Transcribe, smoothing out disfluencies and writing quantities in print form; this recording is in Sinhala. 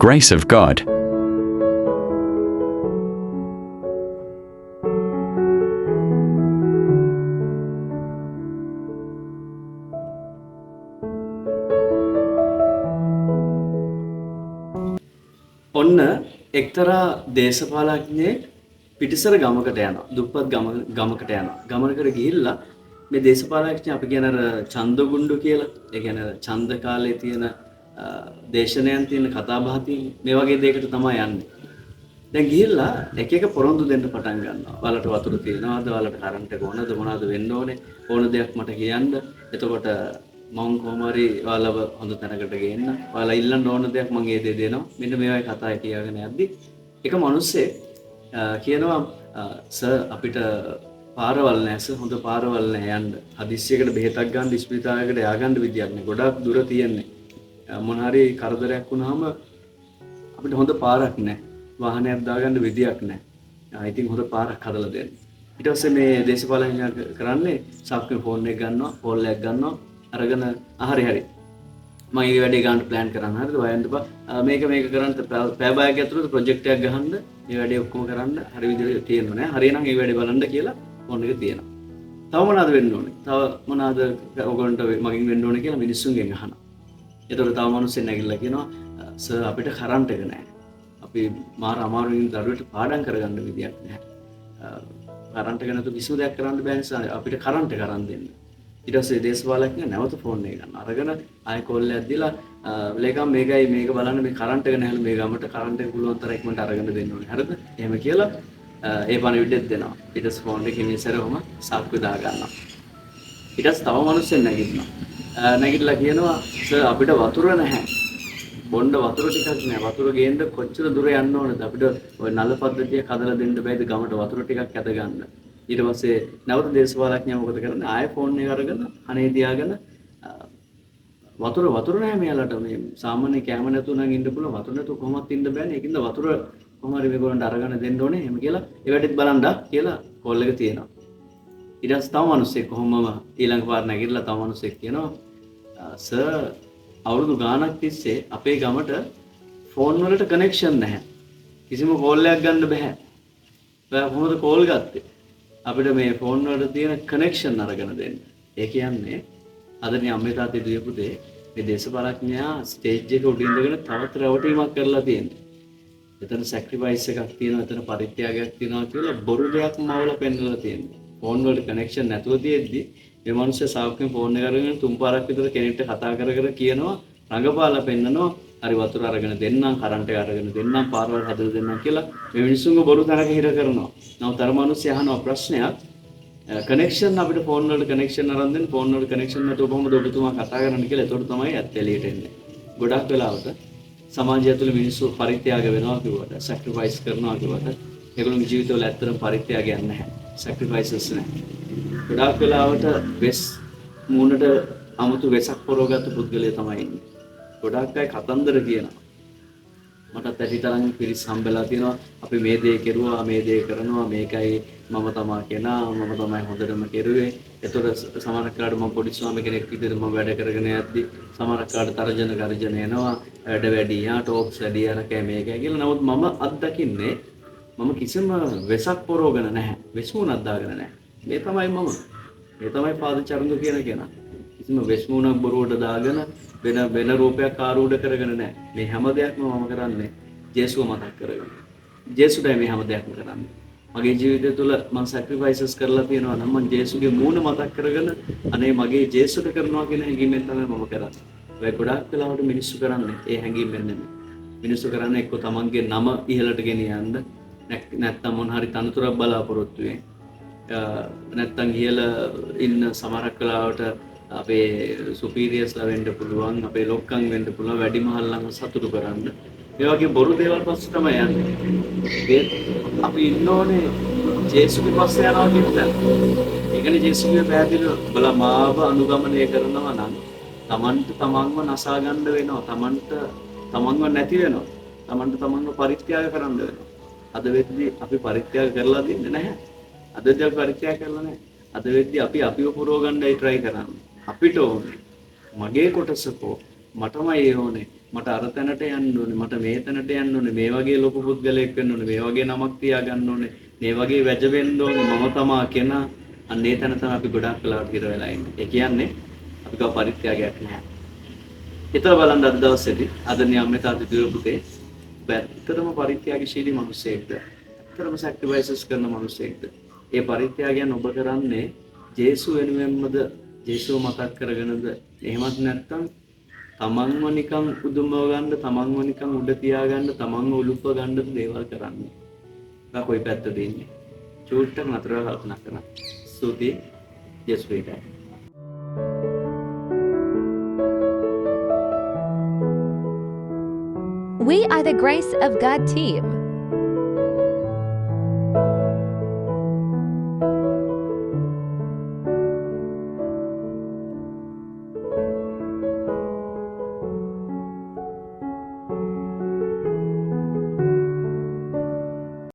grace of God. ඔන්න එක්තරා දේශපාලඥයෙක් පිටිසර ගමකට යනවා. දුප්පත් ගමකට යනවා. ගමනකට ගිහිල්ලා මේ දේශපාලඥයා අපි කියන අර ඡන්දගුණ්ඩු කියලා, ඒ කියන්නේ ඡන්ද කාලේ තියෙන දේශනයන් තියෙන කතාබහ තියෙන මේ වගේ දෙයකට තමයි යන්නේ. දැන් ගිහිල්ලා එක එක පොරොන්දු දෙන්න පටන් ගන්නවා. ඔයාලට වතුර තියෙනවද? ඔයාලට කරන්ට් එක ඕනද? මොනවද වෙන්න ඕනේ? ඕන දෙයක් මට කියන්න. එතකොට මම කොහොම හරි ඔයාලව හොඳ තැනකට ගේන්න. ඔයාලා ඉල්ලන්න ඕන දෙයක් මම ඒ දේ දෙනවා. මෙන්න මේ වගේ කතා කියාගෙන යද්දි එක මිනිස්සෙක් කියනවා සර් අපිට පාරවල් නැහැ සර්, හොඳ පාරවල් නැහැ යන්න. හදිස්සියකට බෙහෙතක් ගන්න ඉස්පිරිතාලයකට ය아가න්න විදියක් නැහැ. ගොඩක් දුර තියෙන්නේ. මොන හරි කරදරයක් වුණාම අපිට හොඳ පාරක් නැහැ. වාහනයක් දාගන්න විදියක් නැහැ. ඉතින් හොඳ පාරක් හදලා දෙන්න. ඊට පස්සේ මේ දේශපාලනඥයා කරන්නේ සාක්කුවේ ෆෝන් එක ගන්නවා, කෝල් එකක් ගන්නවා, අරගෙන හරි මම මේ වැඩේ ගන්න ප්ලෑන් කරන්න. හරිද? ඔයන්ට මේක කරන්න පැය භාගයක් ඇතුළත ප්‍රොජෙක්ට් එකක් ගහන්න, මේ වැඩේ ඔක්කොම කරන්න හරි විදිහට තියෙනවා නෑ. හරියනම් මේ වැඩේ බලන්න කියලා ෆෝන් එක තියෙනවා. තව මොනවද වෙන්න ඕනේ? තව මොනවද ඔයගොල්ලන්ට මගෙන් වෙන්න ඕනේ කියලා මිනිස්සුන්ගෙන් අහනවා. ඒතකොට තව මිනිස්සෙක් නැගිටලා කියනවා සර් අපිට කරන්ට් එක නෑ. අපි මාර අමාරුවෙන් දරුවට පාඩම් කරගන්න විදියක් නැහැ. කරන්ට් එක නැතුව කිසිම දෙයක් කරන්න බෑ නිසා අපිට කරන්ට් එක අරන් දෙන්න. ඊට පස්සේ දේශපාලඥයා නැවත ෆෝන් එක ගන්න. අරගෙන ආයෙ කෝල් එකක් දීලා ලේකම් මේක බලන්න මේ කරන්ට් එක නැහැලු මේ ගමට කරන්ට් එක පුළුවන් තරම් ඉක්මනට අරගෙන දෙන්න ඕනේ. හරිද? එහෙම කියලා ඒ පණිවිඩෙත් දෙනවා. ඊට පස්සේ ෆෝන් එකකින් ඉස්සරහම සාක්කුව දා ගන්නවා. ඊට පස්සේ තව මිනිස්සෙක් නැගිටිනවා. නැගිටලා කියනවා සර් අපිට වතුර නැහැ. බොණ්ඩ වතුර ටිකක් නෑ. වතුර ගේන්න කොච්චර දුර යන්න ඕනද? අපිට ওই නල පද්ධතියක් හදලා දෙන්න බෑද ගමට වතුර ටිකක් ඇද ගන්න. ඊට පස්සේ නැවත දේශපාලඥයා මොකද කරන්නේ? ආයෙ ෆෝන් එක අරගෙන අනේ තියාගෙන වතුර නෑ මෙයාලට. මේ සාමාන්‍ය කැම නැතුව නම් ඉන්න පුළුවන්. වතුර නැතුව කොහොමවත් ඉන්න බෑනේ. ඒකින්ද වතුර කොහොම හරි මේගොල්ලන්ට අරගෙන දෙන්න ඕනේ. එහෙම කියලා ඒ වැඩේත් බලන්න කියලා කෝල් එක තියෙනවා. ඊට පස්සේ තව මිනිස්සෙක් කොහොමම ඊළඟ පාර නැගිටලා තව මිනිස්සෙක් කියනවා සර් අවුරුදු ගාණක් තිස්සේ අපේ ගමට ෆෝන් වලට කනෙක්ෂන් නැහැ. කිසිම කෝල් එකක් ගන්න බෑ. ඔයා කොහොමද කෝල් ගත්තේ? අපිට මේ ෆෝන් වලට තියෙන කනෙක්ෂන් අරගෙන දෙන්න. ඒ කියන්නේ අදනේ අම්මේ තාත්තේ දීපු දේ මේ දේශපාලඥයා ස්ටේජ් එක උඩින් ඉඳගෙන තවත් රැවටීමක් කරලා තියෙනවා. එතන සැක්‍රිෆයිස් එකක් තියෙනවා, එතන පරිත්‍යාගයක් තියෙනවා කියලා බොරු දෙයක් මවල පෙන්නලා තියෙනවා. ෆෝන් වලට කනෙක්ෂන් නැතුව තියෙද්දි මේ මිනිස්සු සාක්කුවෙන් ෆෝන් එක අරගෙන තුන් පාරක් විතර කෙනෙක්ට කතා කර කියනවා, රඟපාලා පෙන්නනවා, හරි වතුර අරගෙන දෙන්නම්, කරන්ට් එක අරගෙන දෙන්නම්, පාරවල් හදලා දෙන්නම් කියලා මේ මිනිස්සුන්ව බොරු තරක හිර කරනවා. නමුත් අර මිනිස්සු අහනවා ප්‍රශ්නයක් කනෙක්ෂන් අපිට ෆෝන් වලට කනෙක්ෂන් අරන් දෙන්න, ෆෝන් වලට කනෙක්ෂන් නැතුව කොහොමද ඔබතුමා කතා කරන්නේ කියලා. ඒතකොට තමයි ඇත්ත එළියට එන්නේ. ගොඩක් වෙලාවට සමාජය තුළ මිනිස්සු පරිත්‍යාග වෙනවා කිව්වට, සැක්‍රිෆයිස් කරනවා කිව්වට ඒගොල්ලෝගේ ජීවිතවල ඇත්තටම පරිත්‍යාගයක් නැහැ. සැක්‍රිෆයිසස් නැහැ. ගොඩක් වෙලාවට වෙස් මූණට 아무තු වෙසක් පොරවගත්තු පුද්ගලයා තමයි ඉන්නේ. ගොඩක් අය කතන්දර කියනවා. මටත් ඇටිතරම් පිරිස් හම්බෙලා තියෙනවා. අපි මේ දේ කෙරුවා, මේ දේ කරනවා, මේකයි මම තමයි කෙනා, මම තමයි හොඳටම කෙරුවේ. ඒතකොට සමහරක් කාට මම පොඩි ස්වාමි කෙනෙක් විදිහට මම වැඩ කරගෙන යද්දි සමහරක් කාට තර්ජන ගර්ජන එනවා. වැඩ වැඩි, ටොප්ස් වැඩි අරකයි මේකයි කියලා. නමුත් මම අත්දකින්නේ මම කිසිම වෙසක් පොරවගෙන නැහැ. වෙස්මුණක් දාගෙන නැහැ. මේ තමයි මම. මේ තමයි පාද චරණු කියන කෙනා. කිසිම වෙස්මුණක් බොරුවට දාගෙන වෙන රූපයක් ආරූඪ කරගෙන නැහැ. මේ හැම දෙයක්ම මම කරන්නේ ජේසුව මතක් කරගෙන. ජේසුටයි මේ හැම දෙයක්ම කරන්නේ. මගේ ජීවිතය තුළ මම සැක්‍රිෆයිසස් කරලා තියෙනවා නම් මම ජේසුගේ මූණ මතක් කරගෙන අනේ මගේ ජේසුට කරනවා කියන හැඟීමෙන් තමයි මම කරන්නේ. ඔය ගොඩාක් වෙලාවට මිනිස්සු කරන්නේ ඒ හැඟීමෙන් නෙමෙයි. මිනිස්සු කරන්නේ එක්ක තමන්ගේ නම ඉහළට ගෙනියන්න, නැත්නම් මොන හරි තනතුරක් බලාපොරොත්තු වෙන්නේ. නැත්තම් ඉහළ ඉන්න සමහරක් වෙලාවට අපේ සුපීරියර්ස්ලා වෙන්න පුළුවන්, අපේ ලොක්කන් වෙන්න පුළුවන්, වැඩිමහල්ලන් සතුටු කරන්න. ඒ වගේ බොරු දේවල් පස්සේ තමයි යන්නේ. අපි ඉන්න ඕනේ ජේසුගේ පස්සේ යනවා කියන තැන. ඒකනේ ජේසුගේ පැහැදිලිව බලා මාව අනුගමනය කරනවා නම් තමන්ට තමන්ව නසා ගන්න වෙනවා. තමන්ව නැති වෙනවා. තමන්ව පරිත්‍යාග කරන්න වෙනවා. අද වෙද්දී අපි පරිත්‍යාග කරලා දෙන්නේ නැහැ. අද වෙද්දී අපි පරිත්‍යාග කරලා නැහැ. අද වෙද්දී අපි අපිව පුරව ගන්නයි try කරන්නේ. අපිට ඕනේ මගේ කොටසකෝ මටමයි ඕනේ මට අර තැනට යන්න ඕනේ, මට මේ තැනට යන්න ඕනේ, මේ වගේ ලොකු පුද්ගලයෙක් වෙන්න ඕනේ, මේ වගේ නමක් තියාගන්න ඕනේ, මේ වගේ වැජ වෙන්න ඕනේ, මම තමා කෙනා. අන්න ඒ තැන තමයි අපි ගොඩක් වෙලාවට ඉර වෙලා ඉන්නේ. ඒ කියන්නේ අපි ගාව පරිත්‍යාගයක් නැහැ. ඒතර බලන්න අද දවසේදී අද නියම්මේ තාත්ති දුව පුතේ පැත්තටම පරිත්‍යාගශීලී මිනිසෙක්ද? ඇත්තටම සැක්‍රිෆයිසස් කරන මිනිසෙක්ද? ඒ පරිත්‍යාගයන් ඔබ කරන්නේ ජේසු වෙනුවෙන්මද? ජේසුව මතක් කරගෙනද? එහෙමත් නැත්නම් තමන්ව නිකන් උදුමව ගන්න, තමන්ව නිකන් උඩ තියාගන්න, තමන්ව උලුප්ප ගන්නද දේවල් කරන්නේ? ඔයා කොයි පැත්තද ඉන්නේ? චූට්ටක් නතරව කල්පනා කරන්න. ස්තුතියි. ජේසුට. We are the Grace of God team.